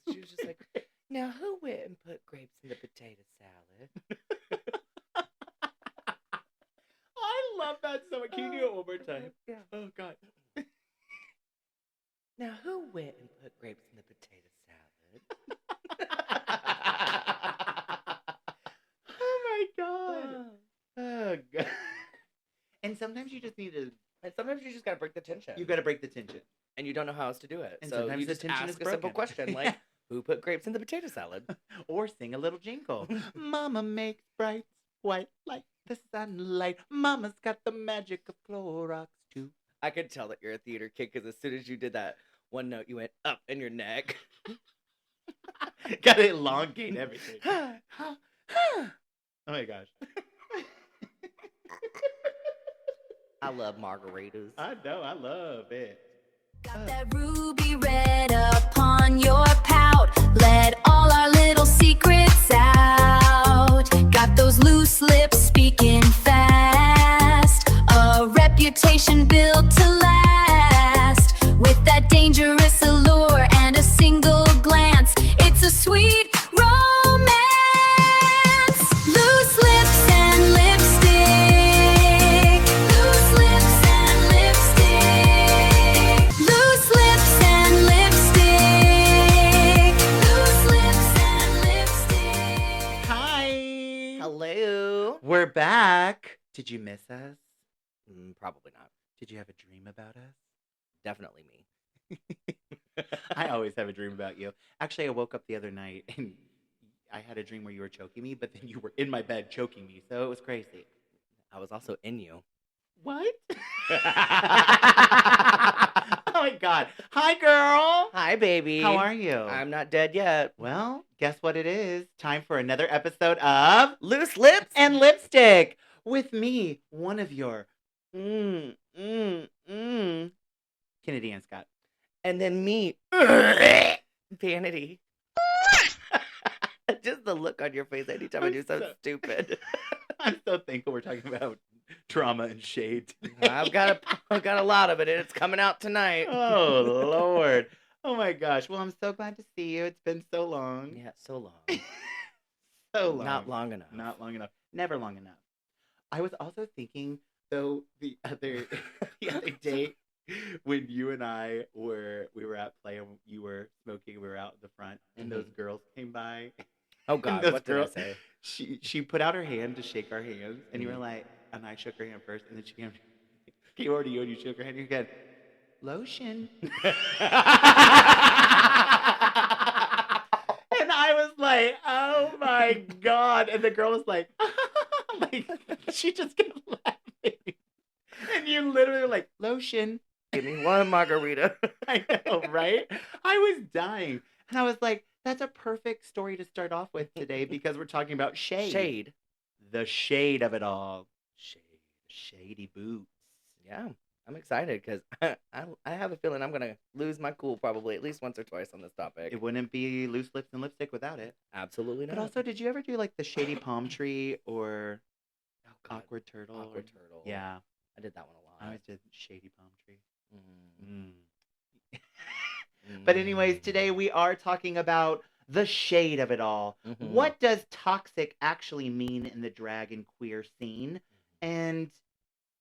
She was just like, now who went and put grapes in the potato salad? I love that so much. Can you do it one more time? Yeah. Oh, God. Now who went and put grapes in the potato salad? Oh, my God. Oh, God. And sometimes you just need to... And sometimes you just gotta break the tension. You got to break the tension. And you don't know how else to do it. And so sometimes you the just tension ask is a simple broken. question like, who put grapes in the potato salad? Or sing a little jingle. Mama makes bright white like the sunlight. Mama's got the magic of Clorox too. I could tell that you're a theater kid because as soon as you did that one note, you went up in your neck. Got to elongate everything. Oh my gosh. I love margaritas. I know. I love it. Got that ruby red upon your pout. Let all our little secrets out. Got those loose lips speaking fast. A reputation built to last. With that dangerous allure and a single glance. It's a sweet romance. Loose lips and lipstick. Loose lips and lipstick. Loose lips and lipstick. Loose lips and lipstick. Hi. Hello. We're back. Did you miss us? Probably not. Did you have a dream about us? Definitely me. I always have a dream about you. Actually, I woke up the other night and I had a dream where you were choking me, but then you were in my bed choking me, so it was crazy. I was also in you. What? Oh my God. Hi, girl. Hi, baby. How are you? I'm not dead yet. Well, guess what it is? Time for another episode of Loose lips and Lipstick with me, one of your Kennedy Ann Scott. and then me, vanity. Just the look on your face anytime I I'm do something so- stupid. I'm so thankful we're talking about trauma and shade today. I've got a lot of it, and it's coming out tonight. Oh, Lord. Oh, my gosh. Well, I'm so glad to see you. It's been so long. Yeah, so long. So long. Not long enough. Not long enough. Never long enough. I was also thinking, though, the other day when you and I were at play and you were smoking, we were out in the front, and those girls came by. Oh God, those what did I girls- say? She put out her hand to shake our hands, and you were like, and I shook her hand first, and then she came over to you, and you shook her hand, and you said, lotion. And I was like, oh my God. And the girl was like, she just kept laughing. And you literally were like, lotion. Give me one margarita. I know, right? I was dying. And I was like, that's a perfect story to start off with today because we're talking about shade. Shade. The shade of it all. Shade. Shady boots. Yeah, I'm excited because I have a feeling I'm gonna lose my cool probably at least once or twice on this topic. It wouldn't be loose lips and lipstick without it. Absolutely not. But also, did you ever do like the shady palm tree or Oh, God. awkward turtle? Awkward turtle. Yeah. I did that one a lot. I always did shady palm tree. Mm. But anyways, today we are talking about the shade of it all. Mhm. What does toxic actually mean in the drag and queer scene? And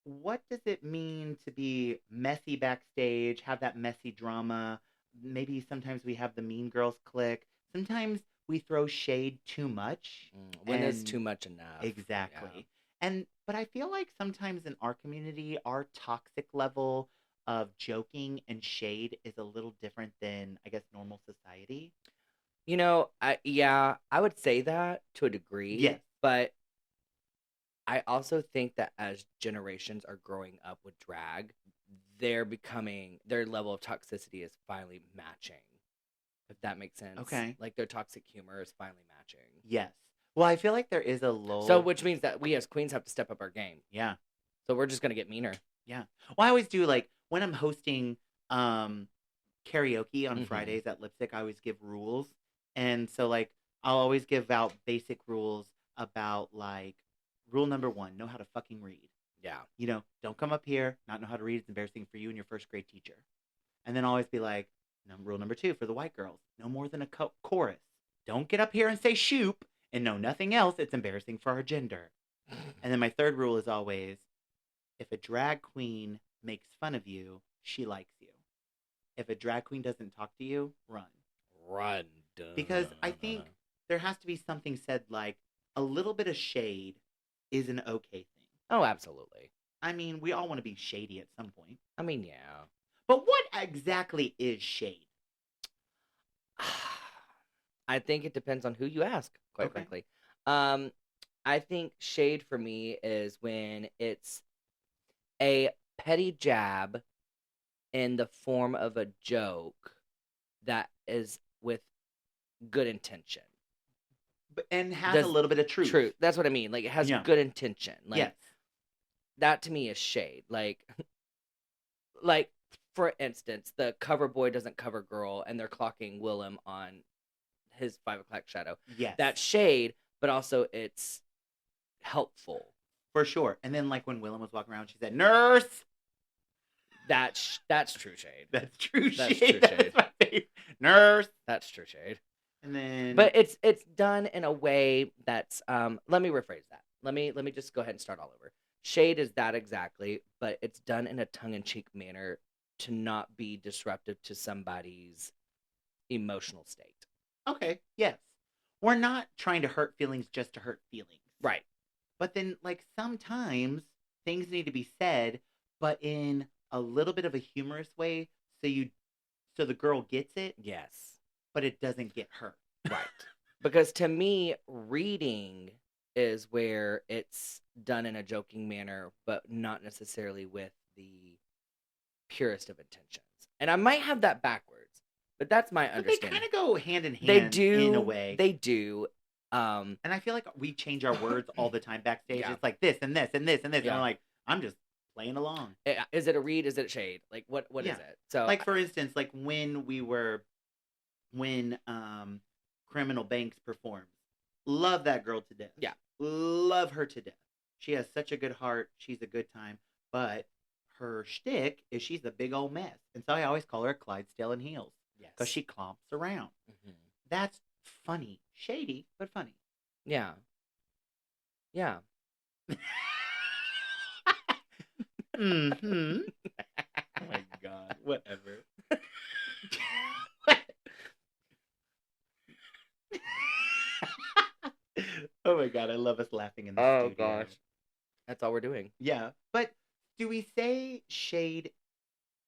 what does it mean to be messy backstage, have that messy drama? Maybe sometimes we have the mean girls clique. Sometimes we throw shade too much. When is and- too much enough? Exactly. But I feel like sometimes in our community, our toxic level of joking and shade is a little different than, I guess, normal society. You know, I would say that to a degree. Yes. But I also think that as generations are growing up with drag, their level of toxicity is finally matching. If that makes sense. Okay. Like their toxic humor is finally matching. Yes. Well, I feel like there is a lull. So which means that we as queens have to step up our game. Yeah. So we're just gonna get meaner. Yeah. Well, I always do, like, when I'm hosting karaoke on Mhm. Fridays at Lipstick, I always give rules. And so, like, I'll always give out basic rules about, like, rule number 1, know how to fucking read. Yeah. You know, don't come up here, not know how to read. It's embarrassing for you and your first grade teacher. And then always be like, Rule number 2 for the white girls: no more than a chorus. Don't get up here and say shoop and know nothing else. It's embarrassing for our gender. And then my third rule is always, if a drag queen makes fun of you, she likes you. If a drag queen doesn't talk to you, run. Run. Because I think there has to be something said like a little bit of shade is an okay thing. Oh, absolutely. I mean, we all want to be shady at some point. I mean, yeah. But what exactly is shade? I think it depends on who you ask, quite Okay. frankly. I think shade for me is when it's a petty jab in the form of a joke that is with good intention. And has a little bit of truth. True. That's what I mean. Like, it has Yeah. good intention. Like, Yes. that to me is shade. Like, for instance, the cover boy doesn't cover girl, and they're clocking Willem on his 5 o'clock shadow. Yes. That's shade, but also it's helpful. For sure. And then, like, when Willem was walking around, she said, "Nurse!" That's true shade. That's true That's shade. true That shade. was my favorite. Nurse! That's true shade. And then... But it's done in a way that's let me rephrase that. Let me just go ahead and start all over. Shade is that exactly, but it's done in a tongue-in-cheek manner to not be disruptive to somebody's emotional state. Okay, yes. We're not trying to hurt feelings just to hurt feelings. Right. But then, like, sometimes things need to be said, but in a little bit of a humorous way, so the girl gets it, Yes. but it doesn't get hurt. Right. Because to me, reading is where it's done in a joking manner, but not necessarily with the purest of intentions. And I might have that backwards, but that's my But they understanding. kind of go hand in hand They do in a way. They do. And I feel like we change our words all the time backstage. Yeah. It's like this and this and this and this. Yeah. And I'm like, I'm just playing along. Is it a read? Is it a shade? Like, what Yeah. is it? So, Like, for instance, like when Criminal Banks performed. Love that girl to death. Yeah. Love her to death. She has such a good heart. She's a good time. But her shtick is she's a big old mess. And so I always call her Clydesdale in heels. yes. Because she clomps around. Mhm. That's funny. Shady, but funny. Yeah. Yeah. Mm-hmm. Oh my God. Whatever. Oh my God. I love us laughing in the Oh, studio. gosh. That's all we're doing. Yeah. But do we say shade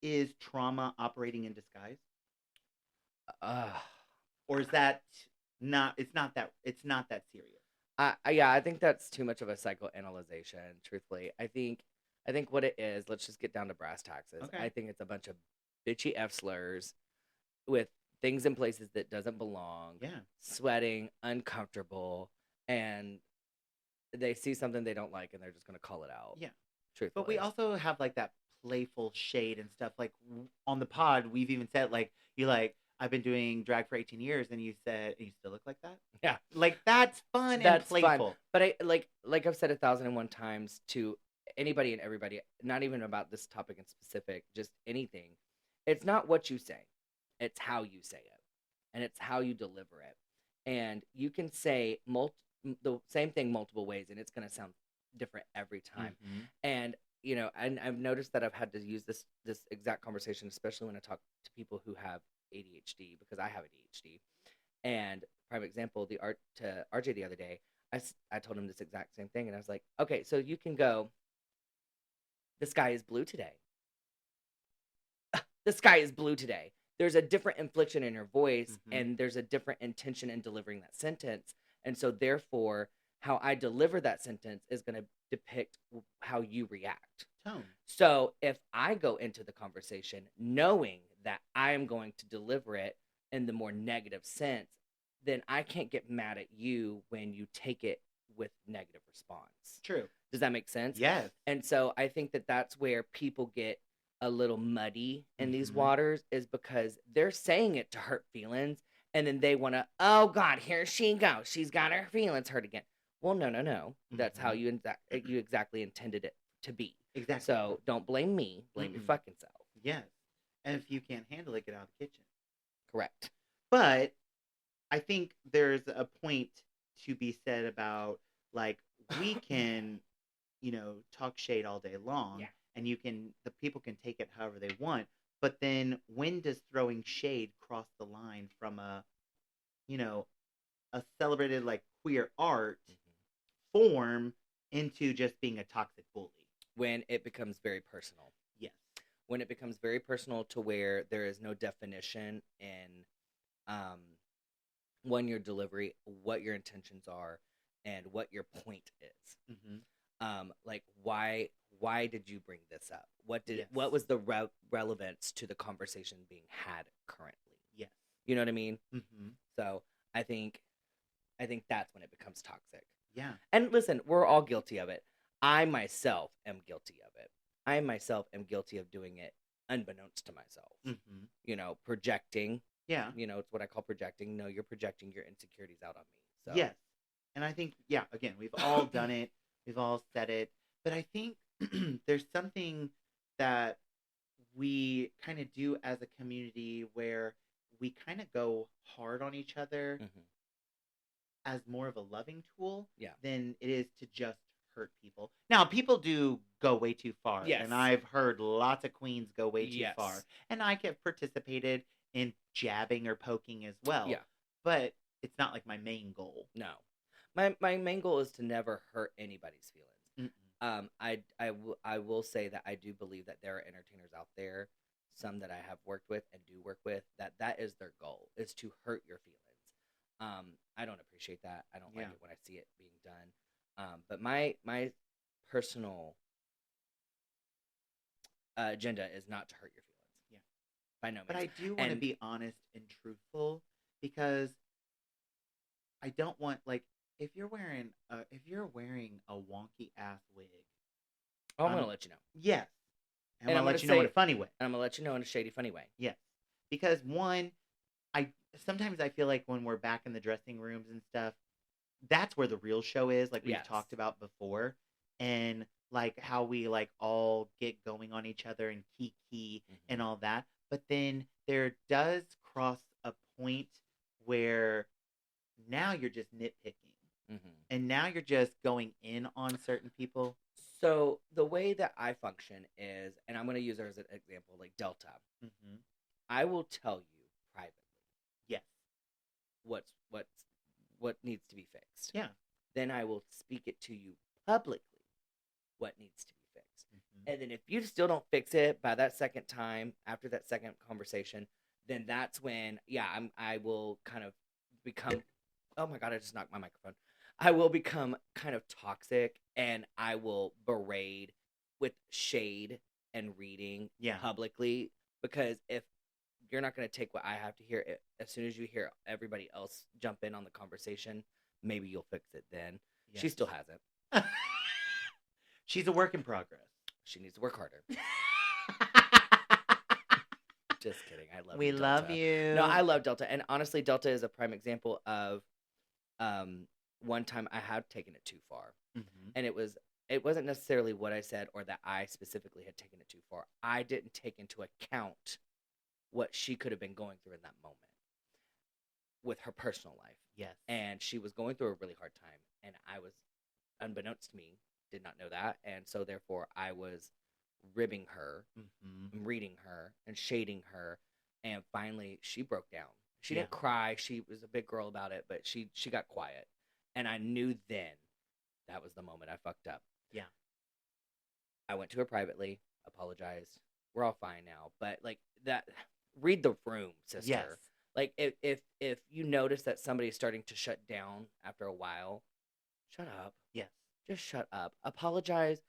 is trauma operating in disguise? Or is that not, it's not that serious? I think that's too much of a psychoanalyzation, truthfully. I think what it is, let's just get down to brass taxes. Okay. I think it's a bunch of bitchy F slurs with things in places that doesn't belong, Yeah. sweating, uncomfortable, and they see something they don't like and they're just going to call it out. Yeah. Truthfully. But we also have like that playful shade and stuff. Like on the pod, we've even said like, I've been doing drag for 18 years, and you said, you still look like that? Yeah. Like, that's fun That's and fun. playful. But I like I've said 1,001 times to anybody and everybody, not even about this topic in specific, just anything. It's not what you say, it's how you say it, and it's how you deliver it. And you can say the same thing multiple ways, and it's going to sound different every time. Mhm. And and I've noticed that I've had to use this exact conversation, especially when I talk to people who have ADHD, because I have ADHD. And prime example, to RJ the other day, I told him this exact same thing, and I was like, okay, so you can go, the sky is blue today. The sky is blue today. There's a different inflection in your voice, Mhm. and there's a different intention in delivering that sentence. And so therefore, how I deliver that sentence is going to depict how you react. Tone. So if I go into the conversation knowing that I am going to deliver it in the more negative sense, then I can't get mad at you when you take it with negative response. True. Does that make sense? Yes. And so I think that that's where people get a little muddy in these Mhm. waters, is because they're saying it to hurt feelings, and then they want to, oh God, here she goes. She's got her feelings hurt again. Well, no. That's how you exactly intended it to be. Exactly. So don't blame me. Blame your Mm-mm. fucking self. Yes. And if you can't handle it, get out of the kitchen. Correct. But I think there's a point to be said about, like, we can, talk shade all day long, Yeah. and the people can take it however they want. But then when does throwing shade cross the line from a celebrated, like, queer art form into just being a toxic bully? When it becomes very personal. Yes. When it becomes very personal to where there is no definition in one, your delivery, what your intentions are, and what your point is. Like, why did you bring this up? What was the relevance to the conversation being had currently? Yes. You know what I mean? Mm-hmm. So I think that's when it becomes toxic. Yeah. And listen, we're all guilty of it. I myself am guilty of it. I myself am guilty of doing it unbeknownst to myself. Mm-hmm. Projecting. Yeah. It's what I call projecting. No, you're projecting your insecurities out on me. So. Yes. And I think, again, we've all done it. We've all said it. But I think there's something that we kind of do as a community where we kind of go hard on each other as more of a loving tool than it is to just hurt people. Now, people do go way too far. Yes. And I've heard lots of queens go way too Yes. far. And I have participated in jabbing or poking as well. Yeah. But it's not like my main goal. No. My main goal is to never hurt anybody's feelings. I will say that I do believe that there are entertainers out there, some that I have worked with and do work with, that is their goal, is to hurt your feelings. I don't appreciate that. I don't like it when I see it being done. But my personal agenda is not to hurt your feelings. Yeah. By no means. But I do want to be honest and truthful, because I don't want, like, if you're wearing a wonky ass wig. Oh, I'm gonna let you know. Yes. And I'm And gonna let you know in a funny way. And I'm gonna let you know in a shady, funny way. Yes. Because one, sometimes I feel like when we're back in the dressing rooms and stuff, that's where the real show is, like we've talked about before. And like how we like all get going on each other and kiki and all that. But then there does cross a point where now you're just nitpicking. And now you're just going in on certain people. So the way that I function is, and I'm going to use her as an example, like Delta. I will tell you privately. Yes. What needs to be fixed. Yeah. Then I will speak it to you publicly. What needs to be fixed. And then if you still don't fix it by that second time, after that second conversation, then that's when, I will kind of become. Oh my God! I just knocked my microphone. I will become kind of toxic, and I will berate with shade and reading publicly, because if you're not going to take what I have to hear, as soon as you hear everybody else jump in on the conversation, maybe you'll fix it then. Yes. She still hasn't. She's a work in progress. She needs to work harder. Just kidding. I love you, We love you. No, I love Delta. And honestly, Delta is a prime example of one time I had taken it too far. And it wasn't necessarily what I said or that I specifically had taken it too far. I didn't take into account what she could have been going through in that moment with her personal life. Yes. And she was going through a really hard time. And I was, unbeknownst to me, did not know that. And so therefore I was ribbing her, and reading her, and shading her. And finally she broke down. She didn't cry. She was a big girl about it, but she got quiet. And I knew then that was the moment I fucked up. Yeah. I went to her privately, apologized. We're all fine now. But like that, read the room, sister. Yes. Like if you notice that somebody's starting to shut down after a while, shut up. Yes. Just shut up. Apologize,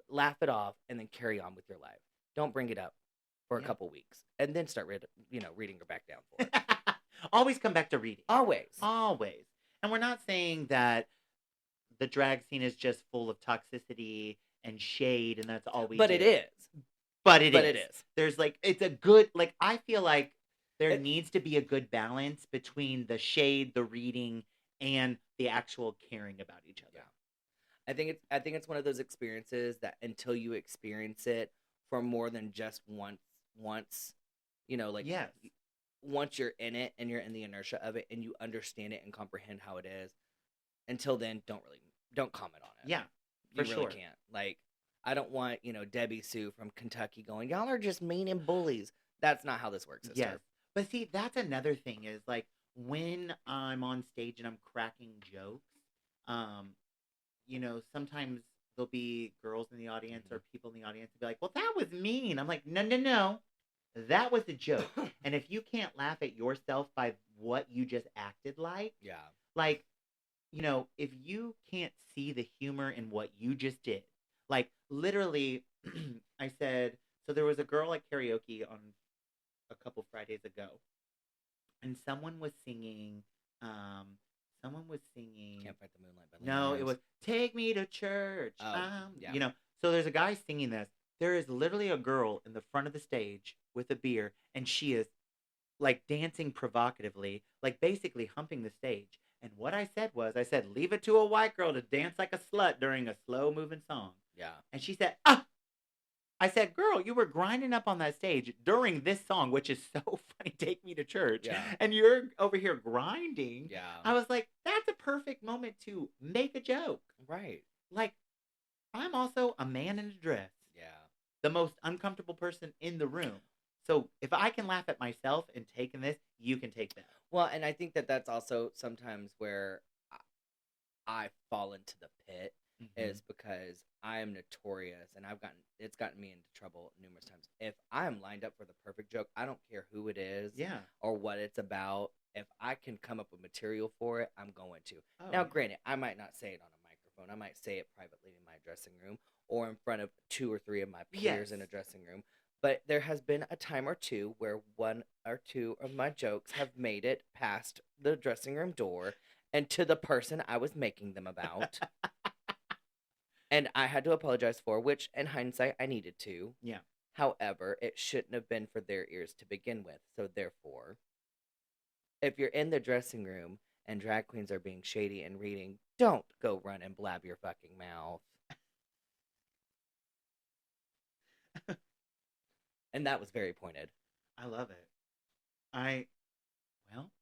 laugh it off, and then carry on with your life. Don't bring it up for a couple weeks, and then start reading her back down for it. Always come back to reading. Always. And we're not saying that the drag scene is just full of toxicity and shade, and that's all we do. But it is. But it is. There's like, it's a good, like, I feel like there needs to be a good balance between the shade, the reading, and the actual caring about each other. Yeah. I think it's one of those experiences that until you experience it for more than just once, like, yes. once you're in it and you're in the inertia of it and you understand it and comprehend how it is, until then, don't comment on it. Yeah, you for really sure. can't. Like, I don't want, Debbie Sue from Kentucky going, y'all are just mean and bullies. That's not how this works, sister. Yes. But see, that's another thing is like when I'm on stage and I'm cracking jokes, sometimes there'll be girls in the audience or people in the audience and be like, well, that was mean. I'm like, no. That was a joke. And if you can't laugh at yourself by what you just acted like, Yeah. like, if you can't see the humor in what you just did, like literally, I said, so there was a girl at karaoke on a couple Fridays ago, and someone was singing, Can't Fight the Moonlight by no, Leanne it was Rimes. Take Me to Church. Oh, yeah. So there's a guy singing this. There is literally a girl in the front of the stage with a beer, and she is like dancing provocatively, like basically humping the stage. And what I said was, leave it to a white girl to dance like a slut during a slow moving song. Yeah. And she said, ah! I said, girl, you were grinding up on that stage during this song, which is so funny, Take Me to Church. Yeah. And you're over here grinding. Yeah. I was like, that's a perfect moment to make a joke. Right. Like, I'm also a man in a dress. Yeah. The most uncomfortable person in the room. So if I can laugh at myself and take in this, you can take that. Well, and I think that that's also sometimes where I fall into the pit, is because I am notorious, and it's gotten me into trouble numerous times. If I am lined up for the perfect joke, I don't care who it is, or what it's about. If I can come up with material for it, I'm going to. Oh, Now, granted, I might not say it on a microphone. I might say it privately in my dressing room or in front of 2 or 3 of my peers in a dressing room. But there has been a time or two where 1 or 2 of my jokes have made it past the dressing room door and to the person I was making them about. And I had to apologize for, which in hindsight I needed to. Yeah. However, it shouldn't have been for their ears to begin with. So therefore, if you're in the dressing room and drag queens are being shady and reading, don't go run and blab your fucking mouth. And that was very pointed. I love it.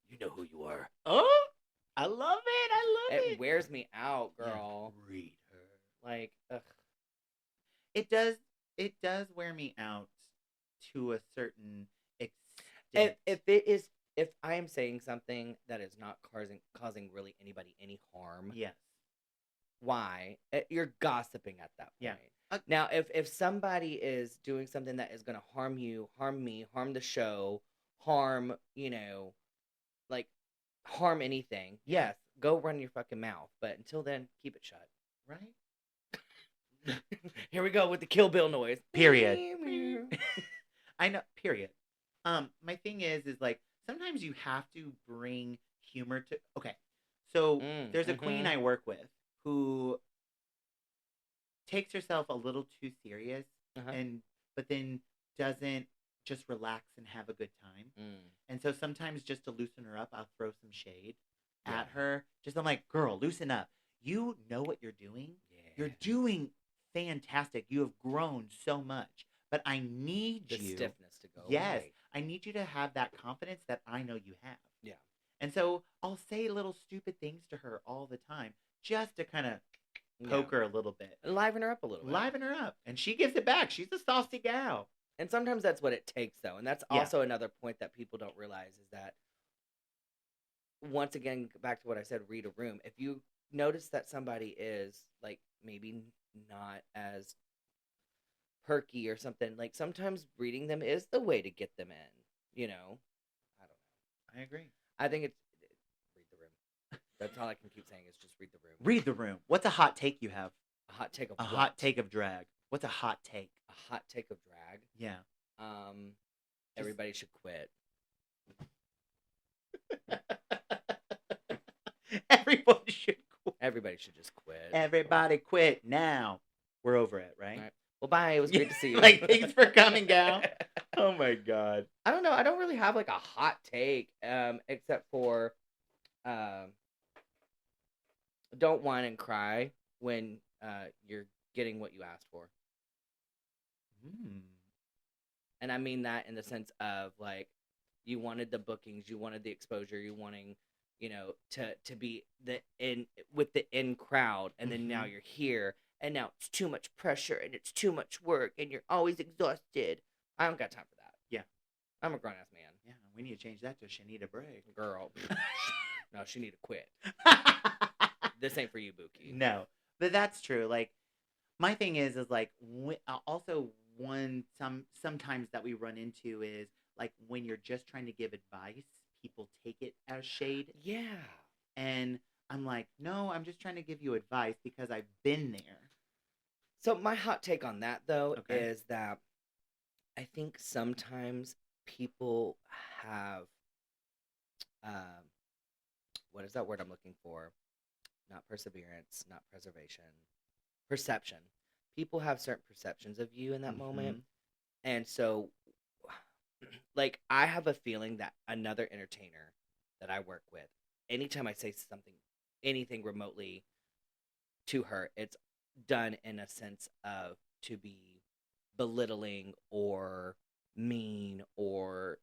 You know who you are. Oh, I love it. It wears me out, girl. Yeah, read her. Like, ugh. It does wear me out to a certain extent. If I am saying something that is not causing really anybody any harm, yes. Why? You're gossiping at that point. Yeah. Now, if somebody is doing something that is going to harm you, harm me, harm the show, harm, like, harm anything, yes, go run your fucking mouth. But until then, keep it shut. Right? Here we go with the Kill Bill noise. Period. I know, period. My thing is like, sometimes you have to bring humor to... Okay, so there's a queen I work with who takes herself a little too serious, but then doesn't just relax and have a good time. And so sometimes just to loosen her up, I'll throw some shade at her. I'm like, girl, loosen up. You know what you're doing. Yeah. You're doing fantastic. You have grown so much. But I need the stiffness to go. Yes. Right. I need you to have that confidence that I know you have. Yeah. And so I'll say little stupid things to her all the time just to kind of poke her a little bit. Liven her up a little bit. Liven her up. And she gives it back. She's a saucy gal. And sometimes that's what it takes, though. And that's also another point that people don't realize is that, once again, back to what I said, read a room. If you notice that somebody is, like, maybe not as perky or something, like, sometimes reading them is the way to get them in, I don't know. I agree. I think it's read the room. That's all I can keep saying is just read the room. Read the room. What's a hot take you have? A hot take of A what? hot take of drag. What's a hot take? A hot take of drag? Yeah. Everybody should quit. Everybody should quit. Everybody should just quit. Everybody quit now. We're over it, right? All right. Well, bye. It was great to see you. Like, thanks for coming, gal. Oh my god. I don't know. I don't really have like a hot take, except for, don't whine and cry when you're getting what you asked for. And I mean that in the sense of, like, You wanted the bookings, you wanted the exposure, you wanting, to be with the in crowd, and then now you're here, and now it's too much pressure and it's too much work, and you're always exhausted. I don't got time for that. Yeah. I'm a grown ass man. Yeah, we need to change that to she need a break. Girl. No, she need to quit. This ain't for you, Buki. No, but that's true. Like, my thing is like, also sometimes that we run into is like when you're just trying to give advice, people take it as shade. Yeah. And I'm like, no, I'm just trying to give you advice because I've been there. So my hot take on that, though, Okay. is that I think sometimes people have, what is that word I'm looking for? Not perseverance, not preservation. Perception. People have certain perceptions of you in that moment. And so, like, I have a feeling that another entertainer that I work with, anytime I say something, anything remotely to her, it's done in a sense of to be belittling or mean, or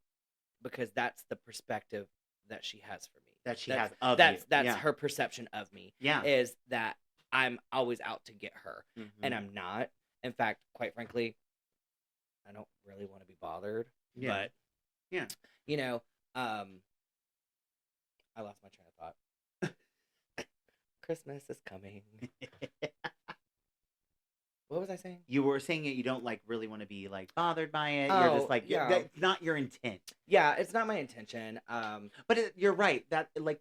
because that's the perspective that she has for me. That she that's, has of that's, you. That's Yeah. her perception of me. Yeah. Is that I'm always out to get her. And I'm not. In fact, quite frankly, I don't really want to be bothered. Yeah. But, yeah. I lost my train of thought. Christmas is coming. What was I saying? You were saying that you don't like really want to be like bothered by it. Oh, You're just like, yeah. That's not your intent. Yeah, it's not my intention. But you're right that like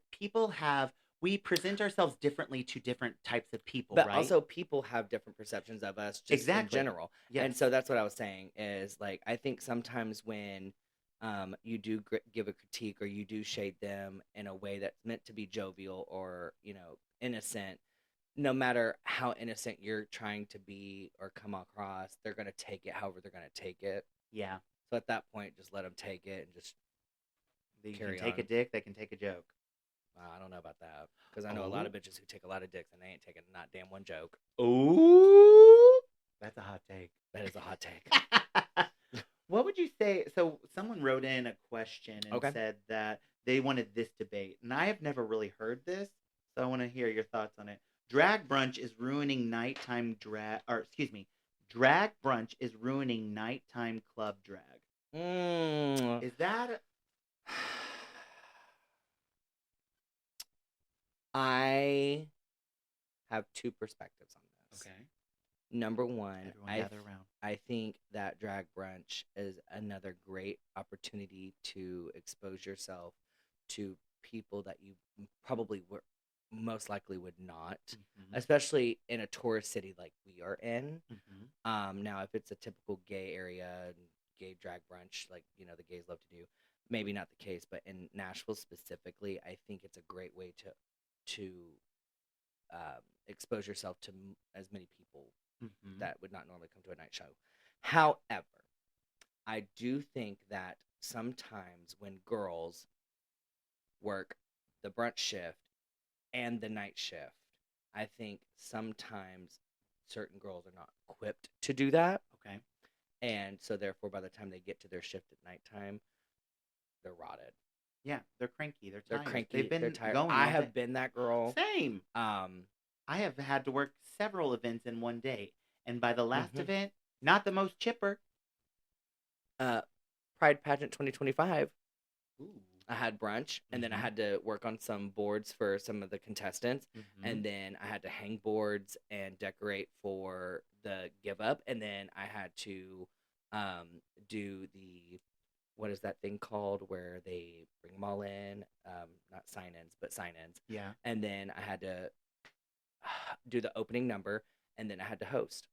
we present ourselves differently to different types of people, but right? also people have different perceptions of us just Exactly. in general. Yes. And so that's what I was saying is like, I think sometimes when you do give a critique or you do shade them in a way that's meant to be jovial or, innocent, no matter how innocent you're trying to be or come across, they're going to take it however they're going to take it. Yeah. So at that point, just let them take it and just They carry can take on. a dick, they can take a joke. I don't know about that. Because I know a lot of bitches who take a lot of dicks and they ain't taking not damn one joke. Ooh. That's a hot take. That is a hot take. What would you say? So someone wrote in a question and said that they wanted this debate. And I have never really heard this. So I want to hear your thoughts on it. Drag brunch is ruining nighttime drag brunch is ruining nighttime club drag. Is that? I have two perspectives on this. Okay. Number one, around. I think that drag brunch is another great opportunity to expose yourself to people that you probably most likely would not, especially in a tourist city like we are in. Now, if it's a typical gay area and gay drag brunch, like, the gays love to do, maybe not the case, but in Nashville specifically, I think it's a great way to expose yourself to as many people that would not normally come to a night show. However, I do think that sometimes when girls work the brunch shift and the night shift, I think sometimes certain girls are not equipped to do that. Okay. And so therefore, by the time they get to their shift at nighttime, they're rotted. Yeah, they're cranky. They're They're tired. cranky. They've been they're tired. going. I have been that girl. Same. I have had to work several events in one day, and by the last event, not the most chipper. Pride Pageant 2025. Ooh. I had brunch, and then I had to work on some boards for some of the contestants, and then I had to hang boards and decorate for the give up, and then I had to do the, what is that thing called where they bring them all in? Not sign-ins, but sign-ins. Yeah. And then I had to do the opening number, and then I had to host.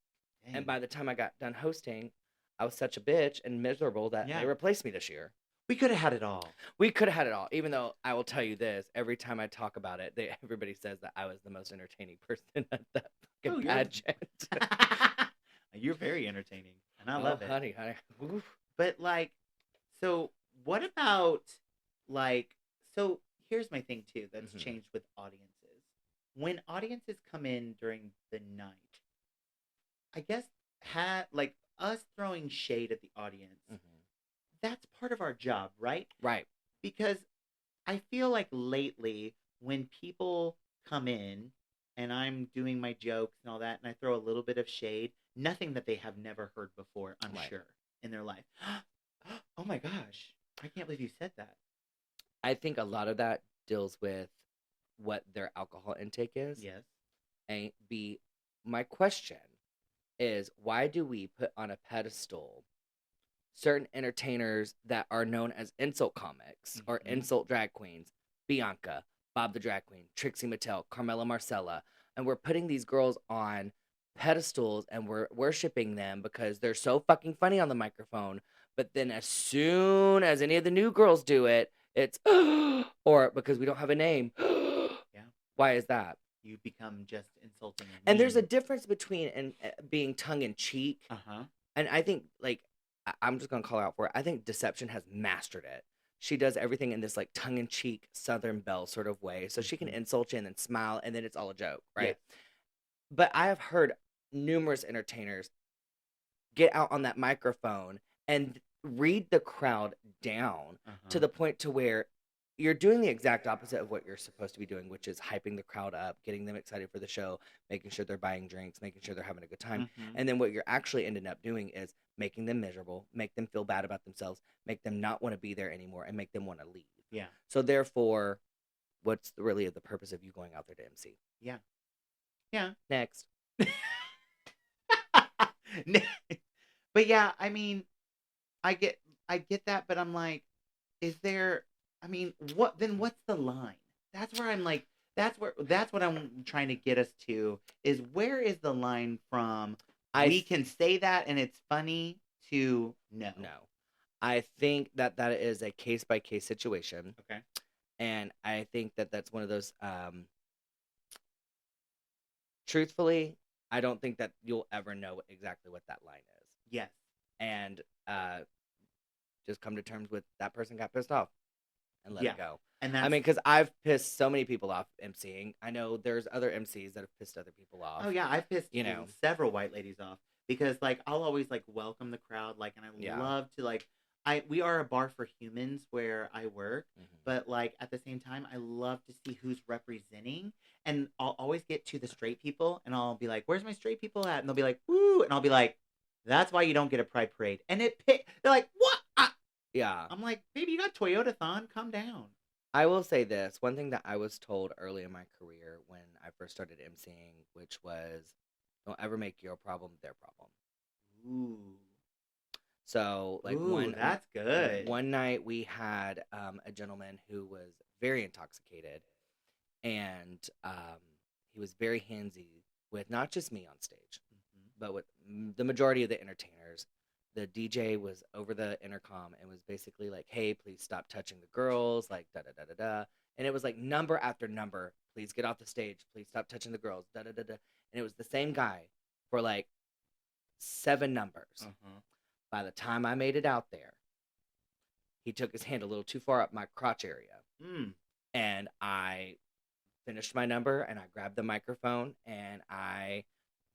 Dang. And by the time I got done hosting, I was such a bitch and miserable that they replaced me this year. We could have had it all. We could have had it all, even though I will tell you this, every time I talk about it, everybody says that I was the most entertaining person at that fucking pageant. You're very entertaining, and I love it. Honey. Oof. But, so what about, so here's my thing, too, that's changed with audiences. When audiences come in during the night, I guess, us throwing shade at the audience, that's part of our job, right? Right. Because I feel like lately when people come in and I'm doing my jokes and all that, and I throw a little bit of shade, nothing that they have never heard before, I'm Right. sure, in their life. Oh my gosh. I can't believe you said that. I think a lot of that deals with what their alcohol intake is. Yes. And B, my question is, why do we put on a pedestal certain entertainers that are known as insult comics or Mhm. insult drag queens? Bianca, Bob the Drag Queen, Trixie Mattel, Carmela Marcella. And we're putting these girls on pedestals and we're worshiping them because they're so fucking funny on the microphone. But then as soon as any of the new girls do it, it's, or because we don't have a name. Yeah. Why is that? You become just insulting. And there's a mean. difference between being tongue in cheek. Uh-huh. And I think, like, I'm just gonna call her out for it. I think Deception has mastered it. She does everything in this like tongue in cheek Southern Belle sort of way, so she can Mhm. insult you and then smile, and then it's all a joke, right? Yes. But I have heard numerous entertainers get out on that microphone and read the crowd down to Uh-huh. the point to where you're doing the exact opposite of what you're supposed to be doing, which is hyping the crowd up, getting them excited for the show, making sure they're buying drinks, making sure they're having a good time. Mhm. And then what you're actually ending up doing is making them miserable, make them feel bad about themselves, make them not want to be there anymore, and make them want to leave. Yeah. So therefore, what's really the purpose of you going out there to MC? Yeah. Yeah. Next. But yeah, I mean, I get that, but I'm like, is there, I mean, what's the line? That's where I'm like, that's what I'm trying to get us to, is where is the line from we can say that and it's funny to no. I think that is a case by case situation. Okay. And I think that that's one of those truthfully, I don't think that you'll ever know exactly what that line is. Yes. And just come to terms with that person got pissed off and let it go. And I mean, because I've pissed so many people off MCing. I know there's other MCs that have pissed other people off. Oh yeah, I've pissed several white ladies off because like I'll always like welcome the crowd, like, and I love to like, we are a bar for humans where I work, but like at the same time I love to see who's representing, and I'll always get to the straight people and I'll be like, where's my straight people at? And they'll be like, woo, and I'll be like, that's why you don't get a pride parade. And they're like, what? Yeah. I'm like, baby, you got Toyota-thon, calm down. I will say this. One thing that I was told early in my career when I first started MCing, which was, don't ever make your problem their problem. Ooh. So, like, that's good. One night we had a gentleman who was very intoxicated, and he was very handsy with not just me on stage, but with the majority of the entertainers. The DJ was over the intercom and was basically like, hey, please stop touching the girls, like, da-da-da-da-da. And it was like number after number, please get off the stage, please stop touching the girls, da-da-da-da. And it was the same guy for like 7 numbers. By the time I made it out there, he took his hand a little too far up my crotch area. And I finished my number, and I grabbed the microphone, and I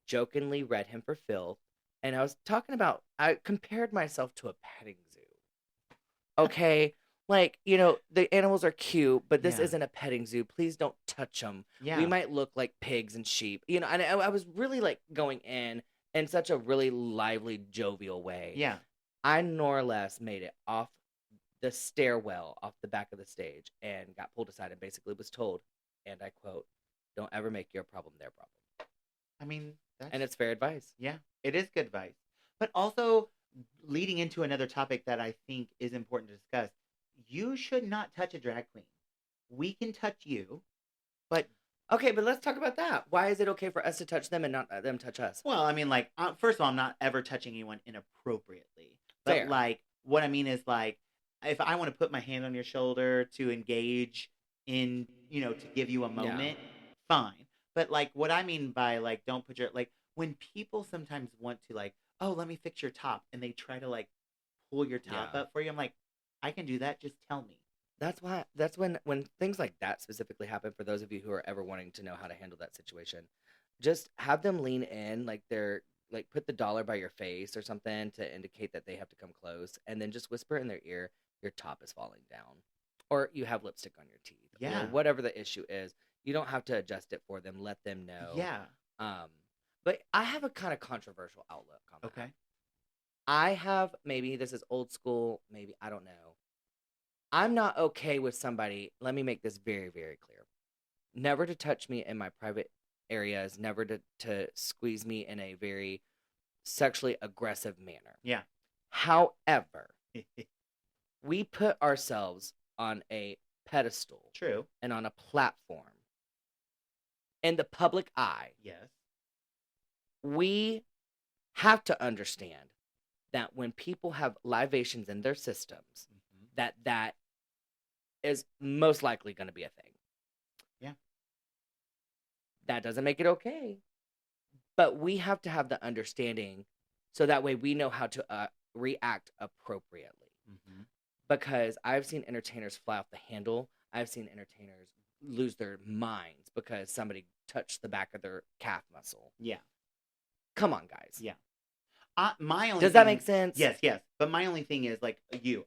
jokingly read him for filth. And I was talking about, I compared myself to a petting zoo. Okay? Like, you know, the animals are cute, but this isn't a petting zoo. Please don't touch them. Yeah. We might look like pigs and sheep. You know, and I was really, like, going in such a really lively, jovial way. Yeah. I more or less made it off the stairwell, off the back of the stage, and got pulled aside and basically was told, and I quote, don't ever make your problem their problem. I mean, and it's fair advice. Yeah, it is good advice. But also, leading into another topic that I think is important to discuss, you should not touch a drag queen. We can touch you, but... Okay, but let's talk about that. Why is it okay for us to touch them and not them touch us? Well, I mean, like, first of all, I'm not ever touching anyone inappropriately. But, fair. Like, what I mean is, like, if I want to put my hand on your shoulder to engage in, you know, to give you a moment, fine. But, like, what I mean by, like, don't put your, like, when people sometimes want to, like, oh, let me fix your top, and they try to, like, pull your top up for you, I'm like, I can do that, just tell me. That's when things like that specifically happen, for those of you who are ever wanting to know how to handle that situation, just have them lean in like they're like put the dollar by your face or something to indicate that they have to come close, and then just whisper in their ear, your top is falling down, or you have lipstick on your teeth, Yeah. or whatever the issue is. You don't have to adjust it for them. Let them know. Yeah. But I have a kind of controversial outlook on that. Okay. I have, maybe this is old school, maybe, I don't know. I'm not okay with somebody, let me make this very, very clear. Never to touch me in my private areas, never to squeeze me in a very sexually aggressive manner. Yeah. However, we put ourselves on a pedestal True. and on a platform in the public eye. Yes. We have to understand that when people have libations in their systems, that is most likely going to be a thing. Yeah. That doesn't make it okay. But we have to have the understanding so that way we know how to react appropriately. Because I've seen entertainers fly off the handle. I've seen entertainers lose their minds because somebody touched the back of their calf muscle. Yeah. Come on, guys. Yeah. My only Does that make sense? Yes, yes. But my only thing is, like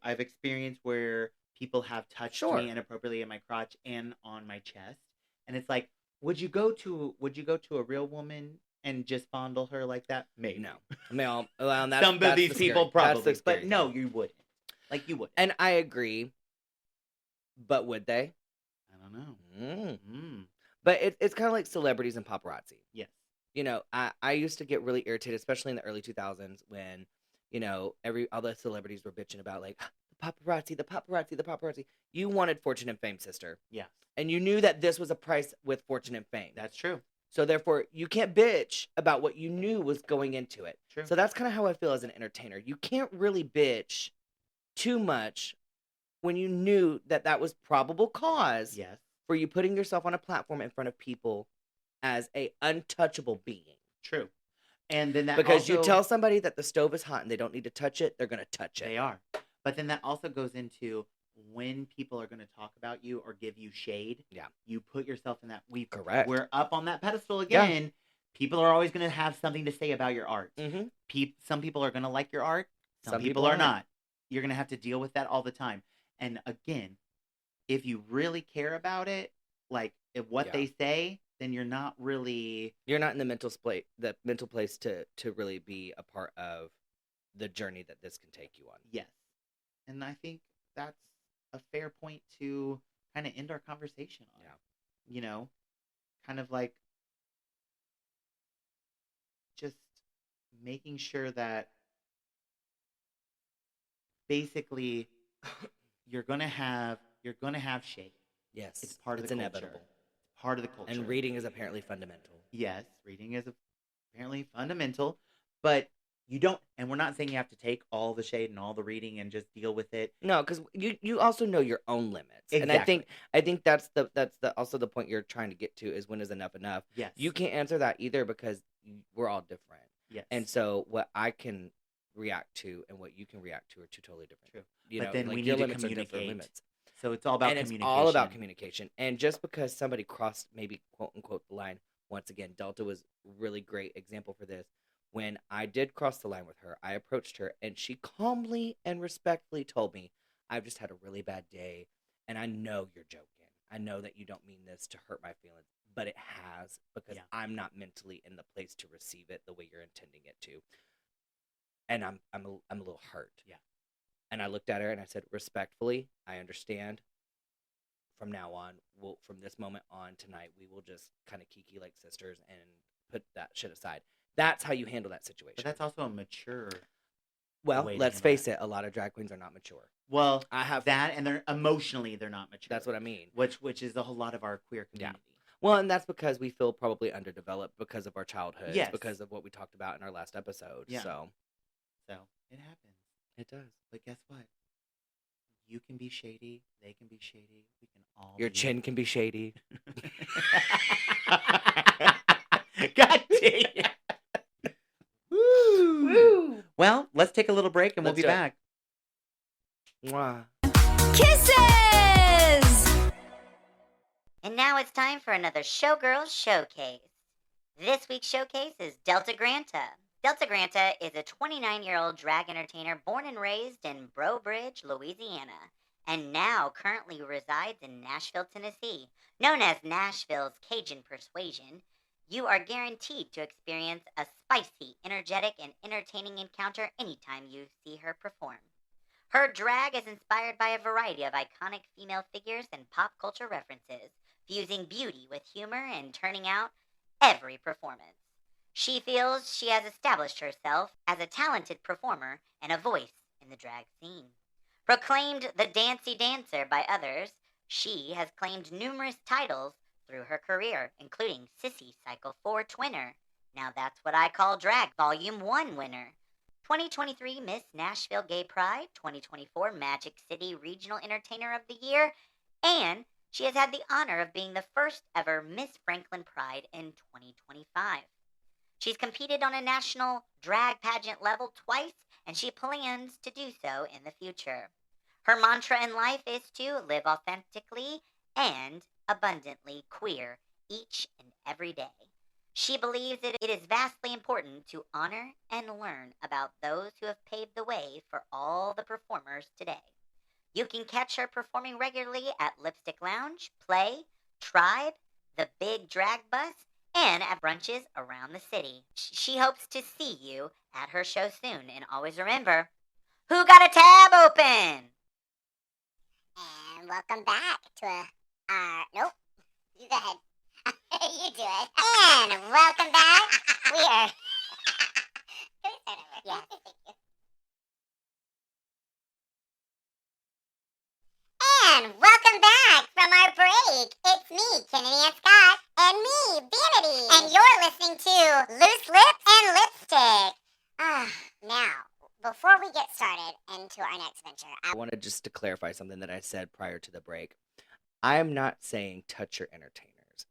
I've experienced where people have touched me inappropriately in my crotch and on my chest, and it's like, would you go to a real woman and just fondle her like that? Maybe. No. Well, some of these people probably, but no, you wouldn't. Like you would. And I agree. But would they? I don't know. But it's kind of like celebrities and paparazzi. Yes. You know, I used to get really irritated, especially in the early 2000s when, you know, all the celebrities were bitching about like the paparazzi. You wanted fortune and fame, sister. Yeah. And you knew that this was a price with fortune and fame. That's true. So therefore, you can't bitch about what you knew was going into it. True. So that's kind of how I feel as an entertainer. You can't really bitch too much when you knew that was probable cause for you putting yourself on a platform in front of people as a untouchable being. True. And then that because also, you tell somebody that the stove is hot and they don't need to touch it, they're going to touch it. They are. But then that also goes into when people are going to talk about you or give you shade. Yeah. You put yourself in that. Correct. We're up on that pedestal again. Yeah. People are always going to have something to say about your art. Some people are going to like your art. Some people are not. You're going to have to deal with that all the time. And again, if you really care about it, like if what they say, then you're not in the mental place to really be a part of the journey that this can take you on. Yes. And I think that's a fair point to kind of end our conversation on. Yeah. You know, kind of like just making sure that basically you're gonna have shade. Yes. It's part of the inevitable. Culture. It's part of the culture. And reading is apparently fundamental. Yes, reading is apparently fundamental, but you don't, and we're not saying you have to take all the shade and all the reading and just deal with it. No, because you also know your own limits. Exactly. And I think that's also the point you're trying to get to is when is enough enough. Yes. You can't answer that either because we're all different. Yes. And so what I can react to and what you can react to are two totally different. True. You but know, then like we your need to limits communicate. are different limits. So it's all about and communication. It's all about communication. And just because somebody crossed maybe quote unquote the line, once again, Delta was a really great example for this. When I did cross the line with her, I approached her and she calmly and respectfully told me, I've just had a really bad day and I know you're joking. I know that you don't mean this to hurt my feelings, but it has because I'm not mentally in the place to receive it the way you're intending it to. And I'm a little hurt. Yeah. And I looked at her and I said, respectfully, I understand. From now on, from this moment on tonight, we will just kind of kiki like sisters and put that shit aside. That's how you handle that situation. But that's also a mature. Well, let's face it. A lot of drag queens are not mature. Well, I have that, and they're emotionally they're not mature. That's what I mean. Which is a whole lot of our queer community. Yeah. Well, and that's because we feel probably underdeveloped because of our childhood. Yes. Because of what we talked about in our last episode. Yeah. So it happens. It does. But guess what? You can be shady. They can be shady. We can all. Your chin can be shady. God dang it. Woo. Well, let's take a little break and we'll be back. Mwah. Kisses! And now it's time for another Showgirl Showcase. This week's showcase is Delta Granta. Delta Granta is a 29-year-old drag entertainer born and raised in Breaux Bridge, Louisiana, and now currently resides in Nashville, Tennessee. Known as Nashville's Cajun Persuasion, you are guaranteed to experience a spicy, energetic, and entertaining encounter anytime you see her perform. Her drag is inspired by a variety of iconic female figures and pop culture references, fusing beauty with humor and turning out every performance. She feels she has established herself as a talented performer and a voice in the drag scene. Proclaimed the Dancy Dancer by others, she has claimed numerous titles through her career, including Sissy Cycle 4 Twinner, Now That's What I Call Drag Volume 1 winner, 2023 Miss Nashville Gay Pride, 2024 Magic City Regional Entertainer of the Year, and she has had the honor of being the first ever Miss Franklin Pride in 2025. She's competed on a national drag pageant level twice, and she plans to do so in the future. Her mantra in life is to live authentically and abundantly queer each and every day. She believes that it is vastly important to honor and learn about those who have paved the way for all the performers today. You can catch her performing regularly at Lipstick Lounge, Play, Tribe, The Big Drag Bus, and at brunches around the city. She hopes to see you at her show soon. And always remember, who got a tab open? And welcome back to nope, you go ahead. You do it. And welcome back. We are. Can we start over? Yes, thank you. And welcome back from our break. It's me, Kennedy and Scott, and me, Vanity. And you're listening to Loose Lips and Lipstick. Now, before we get started into our next venture, I wanted just to clarify something that I said prior to the break. I'm not saying touch your entertainers.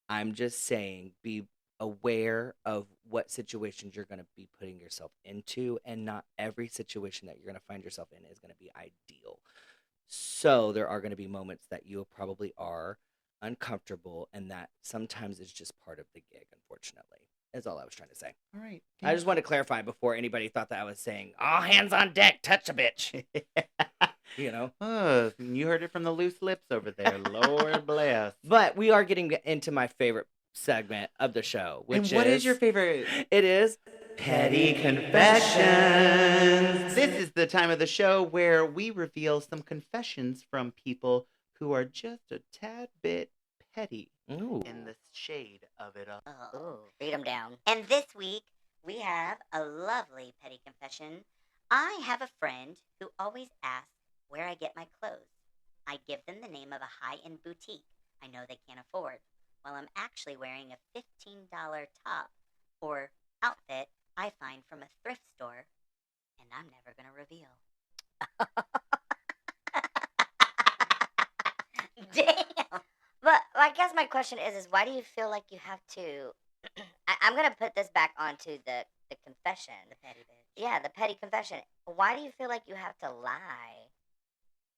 I'm just saying be aware of what situations you're going to be putting yourself into, and not every situation that you're going to find yourself in is going to be ideal. So there are going to be moments that you probably are uncomfortable, and that sometimes is just part of the gig, unfortunately. Is all I was trying to say. All right. I just wanted to clarify before anybody thought that I was saying, all hands on deck, touch a bitch. You know? You heard it from the loose lips over there. Lord bless. But we are getting into my favorite segment of the show, which And what is your favorite? It is Petty Confessions. This is the time of the show where we reveal some confessions from people who are just a tad bit petty. Ooh. In the shade of it all. Oh, read them down. And this week, we have a lovely petty confession. I have a friend who always asks where I get my clothes. I give them the name of a high-end boutique I know they can't afford, while I'm actually wearing a $15 top or outfit I find from a thrift store, and I'm never going to reveal. Damn. But I guess my question is why do you feel like you have to? I'm gonna put this back onto the confession. The petty bitch. Yeah, the petty confession. Why do you feel like you have to lie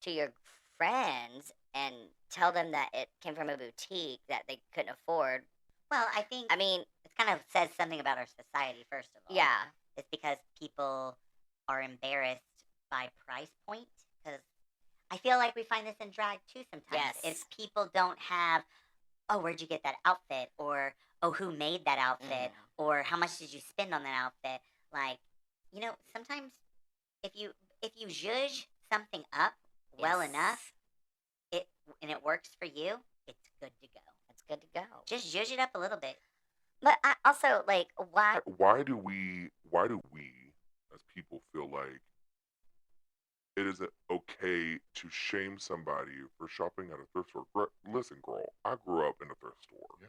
to your friends and tell them that it came from a boutique that they couldn't afford? Well, I mean, it kind of says something about our society, first of all. Yeah. It's because people are embarrassed by price point. Because I feel like we find this in drag, too, sometimes. Yes. It's people don't have, oh, where'd you get that outfit? Or, oh, who made that outfit? Or how much did you spend on that outfit? Like, you know, sometimes if you zhuzh something up well enough, and it works for you, it's good to go. It's good to go. Just zhuzh it up a little bit. But I also, like, why? Why do we as people feel like it isn't okay to shame somebody for shopping at a thrift store? Listen, girl, I grew up in a thrift store. Yeah.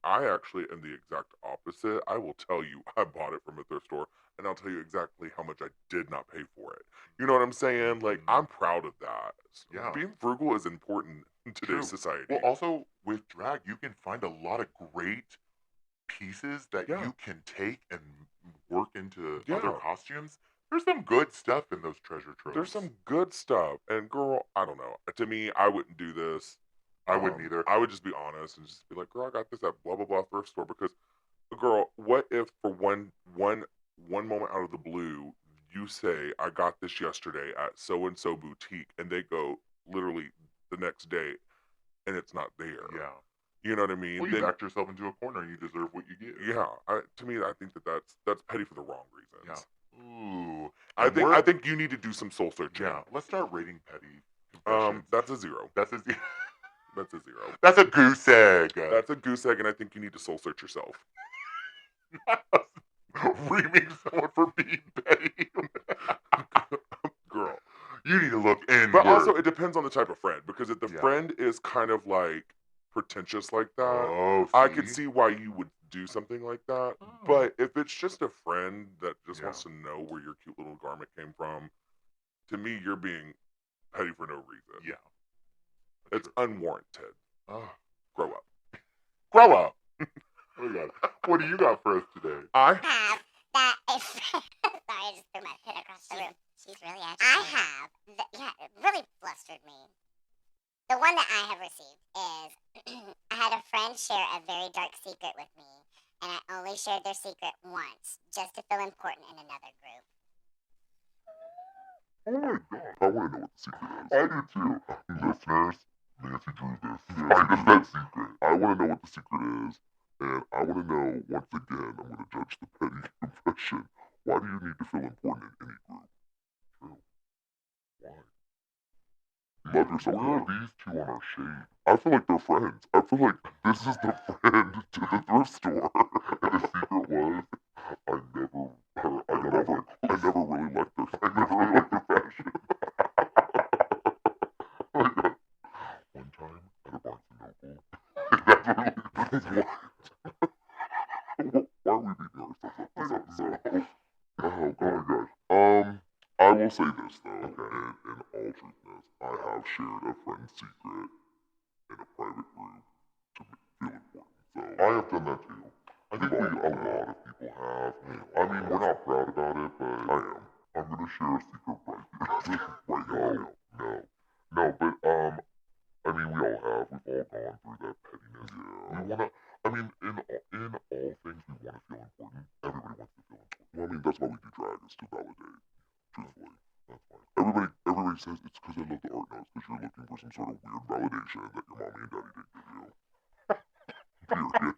I actually am the exact opposite. I will tell you I bought it from a thrift store, and I'll tell you exactly how much I did not pay for it. You know what I'm saying? Like, I'm proud of that. Yeah. Being frugal is important in today's society. Well, also, with drag, you can find a lot of great pieces that Yeah. you can take and work into Yeah. other costumes. There's some good stuff in those treasure troves. There's some good stuff. And girl, I don't know. To me, I wouldn't do this. I wouldn't either. I would just be honest and just be like, girl, I got this at blah, blah, blah thrift store, because Girl, what if for one moment out of the blue, you say, I got this yesterday at so and so boutique, and they go literally the next day and it's not there. Yeah. You know what I mean? Well, you backed yourself into a corner and you deserve what you get. Yeah. To me, I think that's petty for the wrong reasons. Yeah. Ooh. I think you need to do some soul searching. Yeah. Let's start rating petty confessions. That's a 0. That's a That's a 0. That's a goose egg. That's a goose egg, and I think you need to soul search yourself. Reaming someone for being petty. Girl. You need to look inward. But also, it depends on the type of friend, because if the Yeah. friend is kind of like pretentious like that, Oh, I could see why you would do something like that. Oh. But if it's just a friend that just Yeah. wants to know where your cute little garment came from, to me, you're being petty for no reason. Yeah. It's unwarranted. Oh. Grow up. Grow up. What do you got for us today? I have that. Sorry, I just threw my pen across the room. She's really I agitated. have. Yeah, it really flustered me. The one that I have received is I had a friend share a very dark secret with me, and I only shared their secret once, just to feel important in another group. Oh my god. I want to know what the secret is. I do too. Listeners, Nancy drew this. Find us that secret. I want to know what the secret is. And I want to know, once again, I'm going to judge the petty confession. Why do you need to feel important in any group? True. Why? Love yourself. Where are these two on our shade? I feel like they're friends. I feel like this is the friend to the thrift store. And the secret was, I never really liked their fashion. One time at a Barnes and Noble, that's really why are we beating ourselves up this episode? Oh gosh. I will say this though, and in all truthness, I have shared a friend's secret in a private group to feel important. So I have done that too. I think a lot of people have. I mean, we're not proud about it, but I am. I'm gonna share a secret right now. No, but I mean, we all have. We've all gone through that pettiness. Yeah. We wanna. I mean, in all things, we want to feel important. Everybody wants to feel important. Well, I mean, that's why we do drag, is to validate. Truthfully, that's fine. Everybody says it's because I love the art notes, because you're looking for some sort of weird validation that your mommy and daddy didn't give you. Period.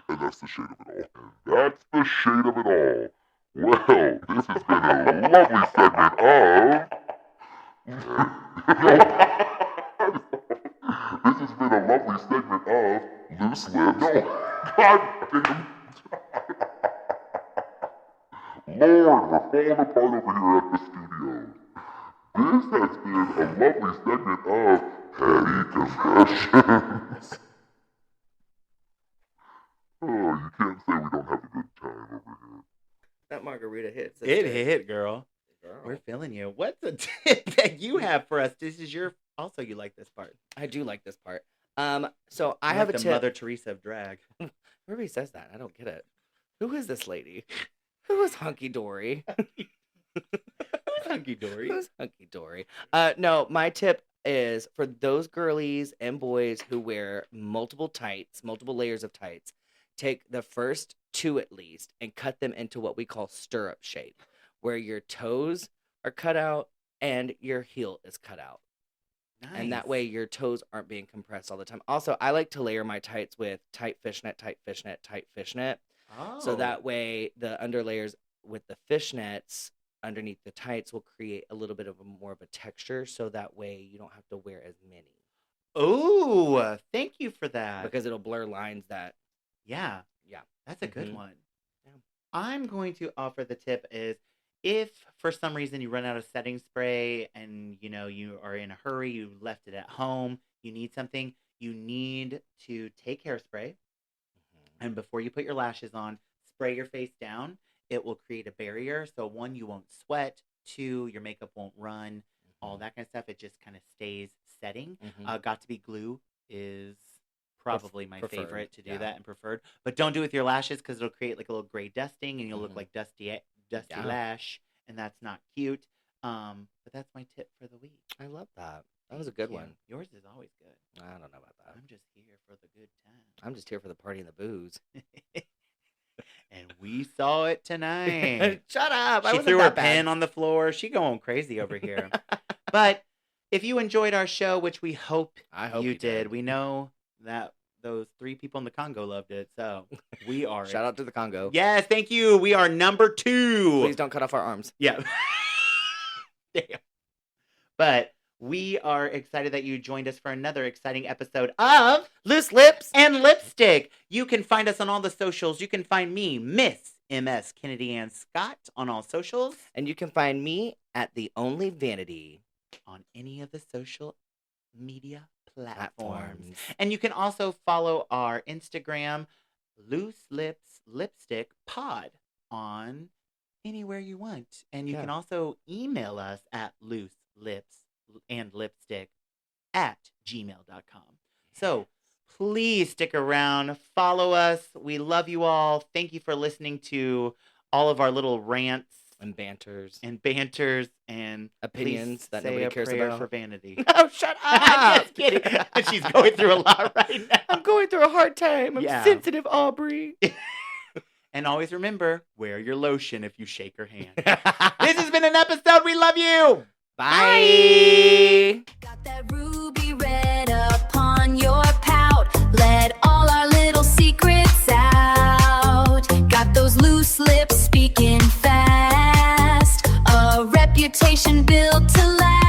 And that's the shade of it all. And that's the shade of it all. Well, this has been a lovely segment of. This has been a lovely segment of Loose Lips. No, God damn. Lord, we're falling apart over here at the studio. This has been a lovely segment of Petty Confessions. Oh, you can't say we don't have a good time over here. That margarita hits. It hit, girl. We're feeling you. What's the tip that you have for us? This is your. Also, you like this part. I do like this part. So I You're have like a the tip. Mother Teresa of drag. Everybody says that. I don't get it. Who is this lady? Who is Hunky Dory? Hunky Dory. Who's Hunky Dory? No, my tip is for those girlies and boys who wear multiple tights, multiple layers of tights, take the first 2 at least and cut them into what we call stirrup shape, where your toes are cut out and your heel is cut out. Nice. And that way your toes aren't being compressed all the time. Also, I like to layer my tights with tight fishnet, tight fishnet, tight fishnet. Oh. So that way the underlayers with the fishnets underneath the tights will create a little bit of more of a texture. So that way you don't have to wear as many. Oh, thank you for that. Because it'll blur lines that. Yeah. Yeah. That's a good one. Yeah. I'm going to offer the tip is if for some reason you run out of setting spray and you are in a hurry, you left it at home, you need something, you need to take hairspray. And before you put your lashes on, spray your face down. It will create a barrier. So 1, you won't sweat. 2, your makeup won't run. All that kind of stuff. It just kind of stays setting. Got to be glue is probably my preferred, favorite to do yeah. that and preferred. But don't do it with your lashes because it'll create like a little gray dusting and you'll look like dusty Yeah. lash. And that's not cute. But that's my tip for the week. I love that. That was a good Thank you. one. Yours is always good. I don't know about that. I'm just here for the good time. I'm just here for the party and the booze. And we saw it tonight. Shut up. I She wasn't threw her that bad. pen on the floor. She going crazy over here. But if you enjoyed our show, which we hope, I hope you did, we know that those 3 people in the Congo loved it. So we are. Shout out to the Congo. Yes, thank you. We are number 2. Please don't cut off our arms. Yeah. Damn. But we are excited that you joined us for another exciting episode of Loose Lips and Lipstick. You can find us on all the socials. You can find me, Miss MS Kennedy Ann Scott, on all socials. And you can find me at The Only Vanity On any of the social media platforms. platforms. And you can also follow our Instagram, Loose Lips Lipstick Pod, on anywhere you want. And you Yeah. can also email us at looselipsandlipstick@gmail.com. So please stick around, follow us. We love you all. Thank you for listening to all of our little rants And banters. and banters and Opinions please that say nobody a cares prayer about. for vanity. Oh, shut I'm up. just kidding. She's going through a lot right now. I'm going through a hard time. I'm Yeah. sensitive, Aubrey. And always remember, wear your lotion if you shake her hand. This has been an episode. We love you. Bye. Got that ruby red upon your pout. Let all our little secrets out. Got those loose lips speaking fast. A reputation built to last.